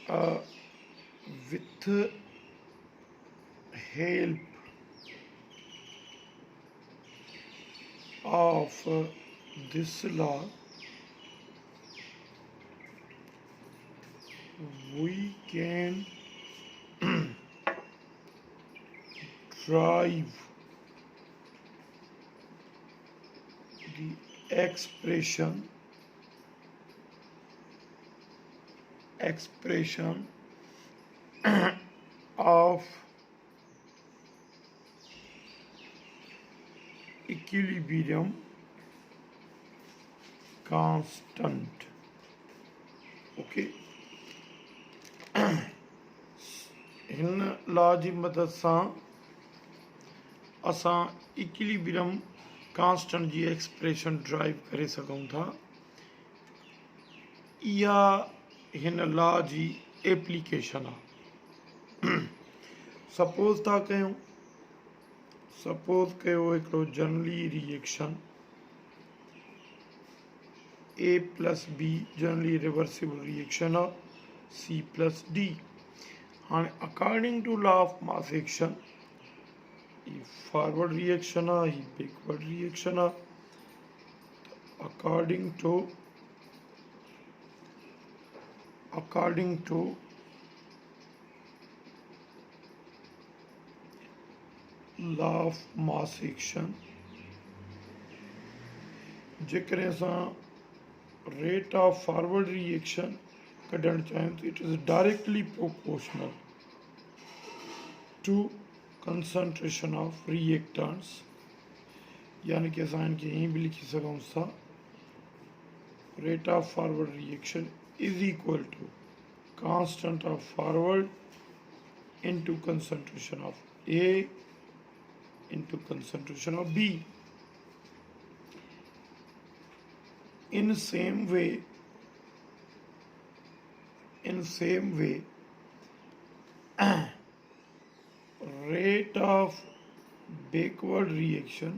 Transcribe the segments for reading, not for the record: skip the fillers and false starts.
uh, with help of this law, we can drive the expression expression of equilibrium constant. Okay, हिन law जी मदद सां असां equilibrium constant जी expression derive करे सघूं था। इहा हिन लॉ जी एप्लीकेशन आहे। सपोज था कयूं, सपोज कयो हिकिड़ो generally reaction A plus B generally reversible reaction आहे C प्लस डी। हाँ, according to law of mass action ये फॉरवर्ड रिएक्शन आहे, ये बैकवर्ड रिएक्शन आहे। According to law of mass action जेकर असां रेट ऑफ फॉरवर्ड रिएक्शन कढण चाहियूं तो it is directly proportional to concentration of reactants, यानी कि असां इनके यहीं भी लिखी सघूं था rate of forward reaction is equal to constant of forward into concentration of A into concentration of B. in same way rate of backward reaction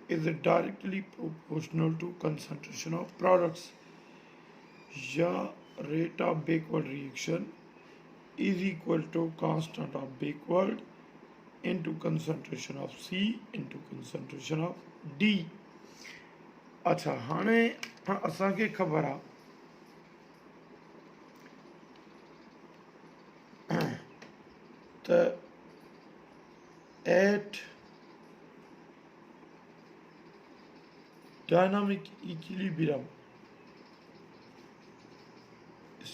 is directly proportional to concentration of products, या rate of backward reaction is equal to constant of backward into concentration of C into concentration of D। अच्छा, हाणे असांखे ख़बर आहे त at dynamic equilibrium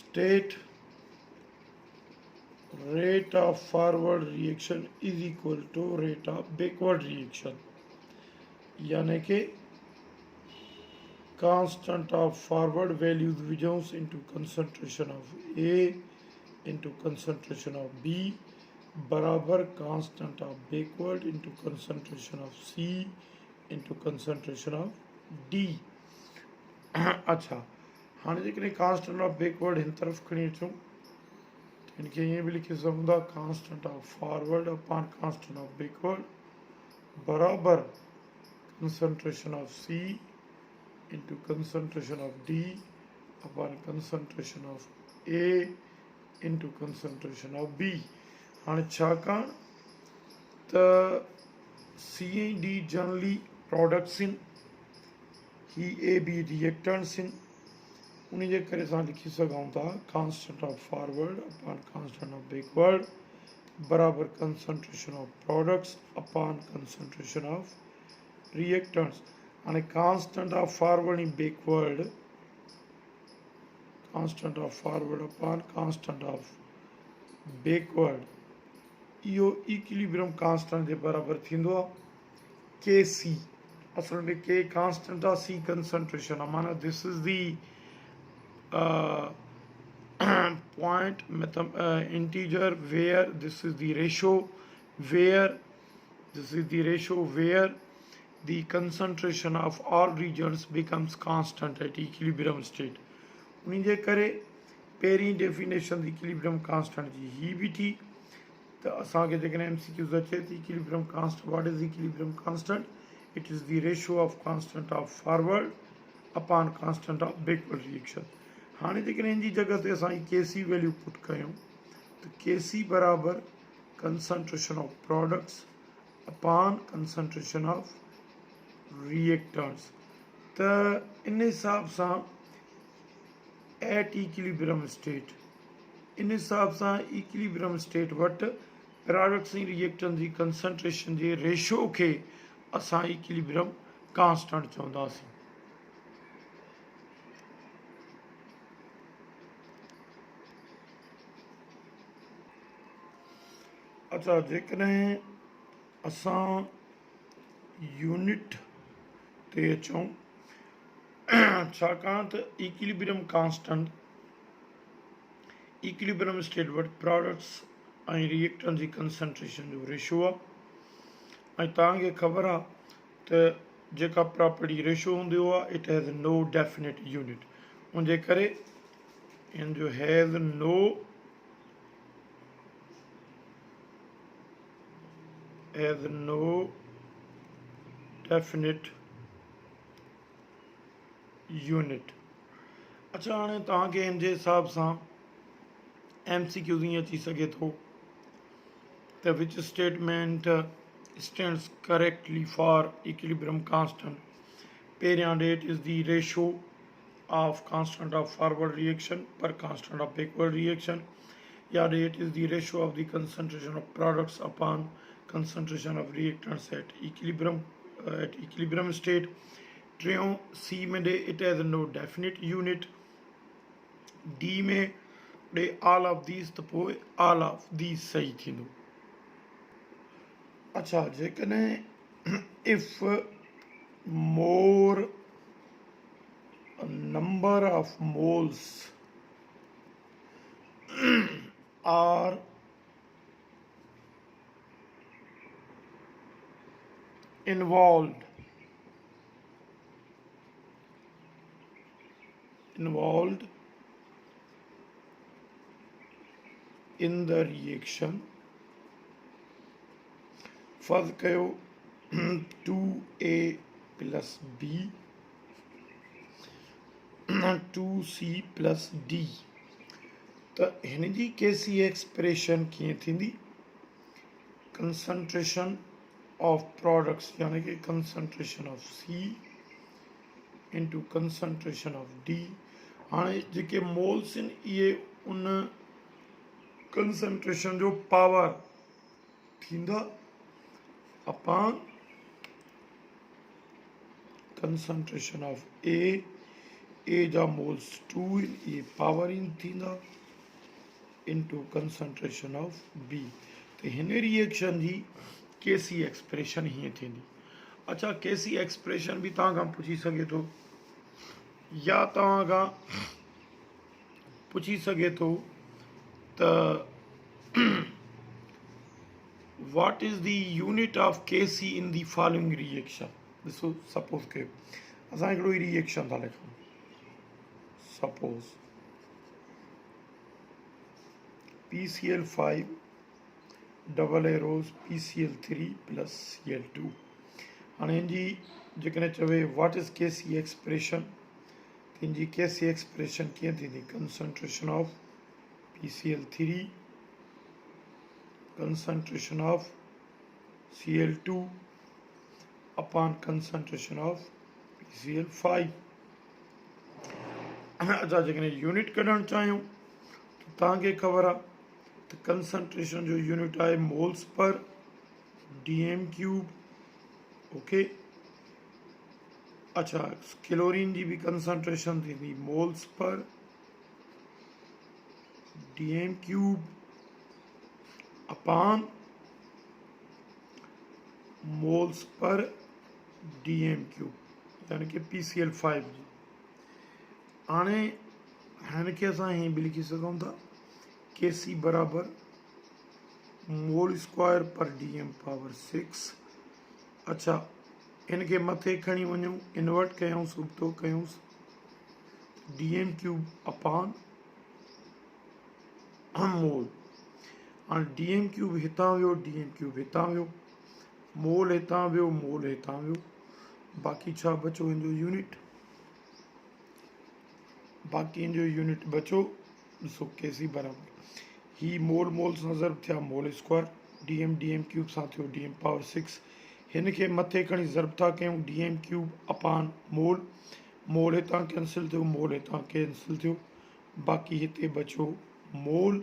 state rate of forward reaction is equal to rate of backward reaction, यानी कि constant of forward values विझूंस into concentration of A into concentration of B बराबर constant of backward into concentration of C into concentration of D। अच्छा, हाँ जेकॾहिं constant of backward हिन तरफ़ खणी अचूं इनके ये भी लिखे सघूं constant of forward upon constant of backward बराबर concentration of C into concentration of D upon concentration of A into concentration of B. हाँ, छाकाणि त सी ऐं डी जनरली प्रोडक्ट्स आहिनि, ही ए बी रिएक्टेंट्स आहिनि, उन जे करे असां लिखी सघूं था constant of forward upon constant of backward बराबर concentration of products upon concentration of reactants. हाणे कांस्टेंट ऑफ फॉरवर्ड ऐं backward, constant of forward upon constant of backward इहो इक्विलिब्रियम कांस्टेंट जे बराबर थींदो आहे के सी। असल में के कांस्टेंट आहे, सी कंसंट्रेशन आहे, माना this is the point integer where this is the ratio where the concentration of all regions becomes constant at equilibrium state। उन जे करे पहिरीं डेफिनेशन इक्विलिब्रियम कांस्टेंट जी ही भी थी त असांखे जेकॾहिं MCQs अचे त equilibrium constant, what is equilibrium constant? It is the ratio of constant of forward upon constant of backward reaction. हाँ जेकॾहिं हिन जी जगह ते असां Kc वैल्यू पुट कयूं तो Kc बराबर concentration of products upon concentration of reactants. तो इन हिसाब से एट इक्विलिब्रियम स्टेट इन हिसाब से इक्विलिब्रियम स्टेट वट प्रोडक्ट्स ऐं रिएक्टेंट्स की कंसंट्रेशन के रेशो के असां इक्विलिब्रियम कांस्टेंट चवंदासीं। अच्छा जेकॾहिं असां यूनिट ते अचूं छाकाणि त इक्विलिब्रियम स्टेट वटि प्रोडक्ट्स ऐं रिएक्टेंट्स जी कंसंट्रेशन जो रेशो आहे ऐं तव्हांखे ख़बर आहे त जेका प्रॉपर्टी रेशो हूंदो आहे it has no definite unit उनजे करे इन जो हैज़ नो डेफिनेट यूनिट। अच्छा हाणे तव्हांखे हिन जे हिसाब सां MCQ ईअं अची सघे थो त which statement stands correctly for equilibrium constant. पहिरियां that is the ratio of constant of forward reaction पर कांस्टेंट ऑफ बैकवर्ड रिएक्शन या that is the ratio of the concentration of products upon concentration of reactants at equilibrium state। टियों C में डे it has no definite unit। D में डे all of these त पोइ all of these सही थींदो। अच्छा जेकॾहिं if more number of moles are involved in the reaction फर्ज कयो 2A plus B 2C plus D तो हिन जी Kc एक्सप्रेशन कीअं थींदी कंसंट्रेशन ऑफ प्रोडक्ट्स यानी कि concentration of C into concentration of D। हाँ जेके मोल्स आहिनि इहे उन कंसंट्रेशन जो पावर थींदा अपॉन कंसंट्रेशन ऑफ ए जा मोल्स 2 ये पावर इन थींदा इंटू कंसंट्रेशन ऑफ बी। तो हिन रिएक्शन जी Kc एक्सप्रेशन हीअं थींदी। अच्छा Kc एक्सप्रेशन भी तव्हां खां पुछी सघे थो या तव्हां खां पुछी सघे थो त what is the unit of Kc in the following reaction। ॾिसो सपोज कयो असां हिकिड़ो रिएक्शन था लिखूं suppose PCl5 double arrows PCl3 plus Cl2। हाणे हिन जी जेकॾहिं चवे व्हाट इज़ Kc एक्सप्रेशन त हिन जी Kc एक्सप्रेशन कीअं थींदी concentration of PCl3 concentration of Cl2 upon concentration of PCl5। अच्छा जेकॾहिं यूनिट कढणु चाहियूं त तव्हांखे ख़बर आहे त कंसंट्रेशन जो यूनिट आहे मोल्स पर dm³ ओके। अच्छा क्लोरीन जी भी कंसंट्रेशन थींदी moles per dm³ upon moles per dm³ यानी कि PCl5 जी। हाणे हिन खे असां हीअं बि लिखी सघूं था Kc बराबर मोल स्क्वायर पर dm⁻6। अच्छा इन खे मथे खणी वञूं इन्वर्ट कयूंसि उबतो कयूंसि dm³ अपॉन मोल। हाँ dm³ हितां वियो dm³ हितां वियो मोल हितां वियो मोल हितां वियो बाक़ी छा बचो हिन जो यूनिट बाकी जो यूनिट बचो ॾिसो केसी बराबर ही मोल मोल सां ज़रब थिया mole square D M cube सां थियो डी एम पावर 6 हिन खे मथे खणी ज़रब था कयूं डी एम क्यूब अपान मोल मोल हितां कैंसिल थियो मोल हितां कैंसिल थियो बाक़ी हिते बचो मोल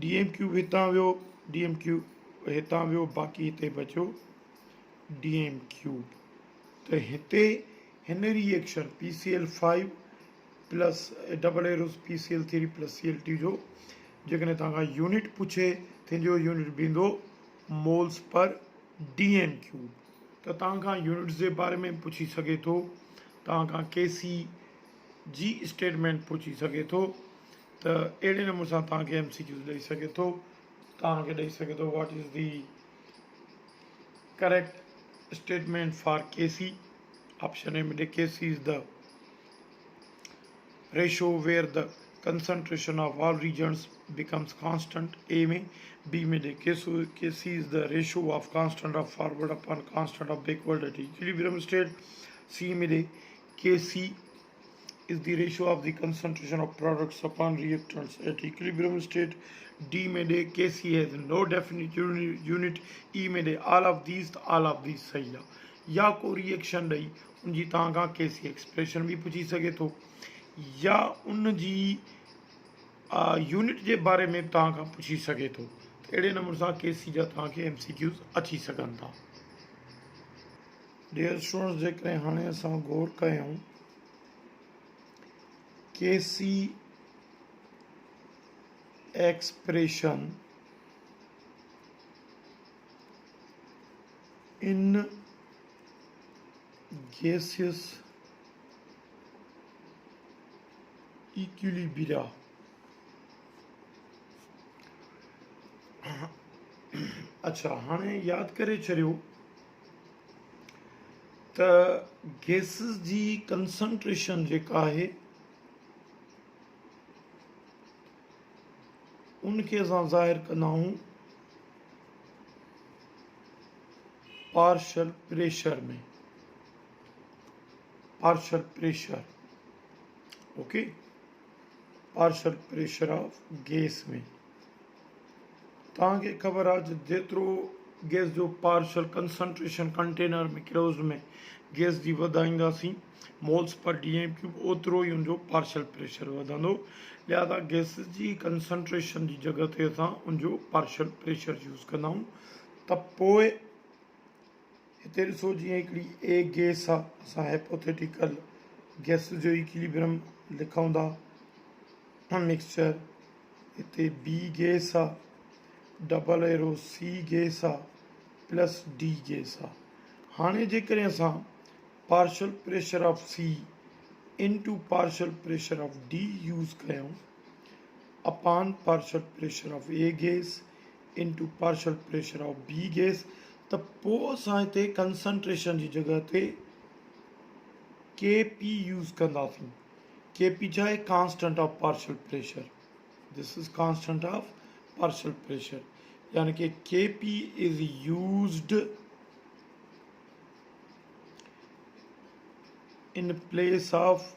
डी एम क्यूब हितां वियो डी एम क्यूब हितां वियो बाक़ी हिते बचो डी एम क्यूब त हिते हिन reaction P C L 5 plus double arrows P C L 3 plus C L T जो जेकॾहिं तव्हां खां यूनिट पुछे तंहिंजो यूनिट बीहंदो moles per D M cube त तव्हां खां यूनिट्स जे बारे में पुछी सघे थो तव्हां खां के सी जी स्टेटमेंट पुछी सघे थो त अहिड़े नमूने सां तव्हांखे एम सी क्यूज़ ॾेई सघे थो तव्हांखे ॾेई सघे थो what is the correct statement for K C option A में ॾे K C is the ratio where the concentration of all regions becomes constant A में B में दे Kc is the ratio of constant of forward upon constant of backward at equilibrium state C में दे Kc is the ratio of the concentration of products upon reactants at equilibrium state D में दे Kc has no definite unit E में दे all of these सही आहे या को reaction ॾेई उनजी तव्हां खां Kc एक्सप्रेशन भी पुछी सघे थो या उन जी यूनिट जे बारे में तव्हां खां पुछी सघे थो अहिड़े नमूने सां के सी जा तव्हांखे एम सी क्यूज़ अची सघनि था डियर स्टूडेंट्स जेकॾहिं हाणे असां गौर कयूं K C expression in gaseous equilibria अच्छा हाणे यादि करे छॾियो त गैसिस जी कंसंट्रेशन जेका आहे उनखे असां ज़ाहिर कंदा आहियूं partial pressure okay partial pressure of gas में तव्हांखे ख़बर आहे जेतिरो गैस जो पार्शल कंसंट्रेशन कंटेनर में क्लोज में गैस जी वधाईंदासीं moles per D M cube ओतिरो ई उनजो पार्शल प्रेशर वधंदो लिहाज़ा गैस जी कंसंट्रेशन जी जॻह ते असां उनजो पार्शल प्रेशर यूज़ कंदा आहियूं त पोइ हिते ॾिसो जीअं हिकिड़ी ए गैस आहे असां हाइपोथेटिकल गैस जो इक्विलिब्रियम लिखूं था मिक्सचर हिते बी गैस आहे डबल एरो सी गैस आहे प्लस डी गैस आहे हाणे जेकॾहिं असां partial pressure of C into partial pressure of D use कयूं अपान partial pressure of A gas into partial pressure of B gas त पोइ असां हिते कंसंट्रेशन जी जॻह ते के पी यूज़ कंदासीं के पी छा आहे constant of partial pressure this is constant of partial pressure यानी कि के P is used in place of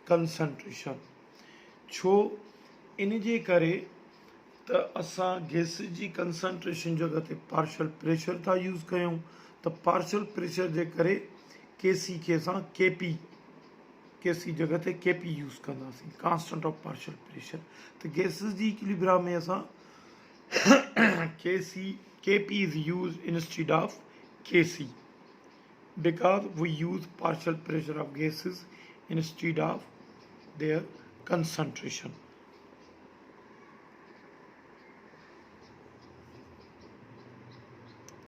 concentration छो इन जे करे त असां गैस जी कंसंट्रेशन जगह ते पार्शल प्रेशर था यूज़ कयूं त पार्शल प्रेशर जे करे के सी खे असां के सी जगह ते के पी यूज़ कंदासीं कांस्टेंट ऑफ पार्शल प्रेशर त गैसिस जी इक्विलिब्रियम में असां के P is use instead of के C because we use partial pressure of gases instead of their concentration.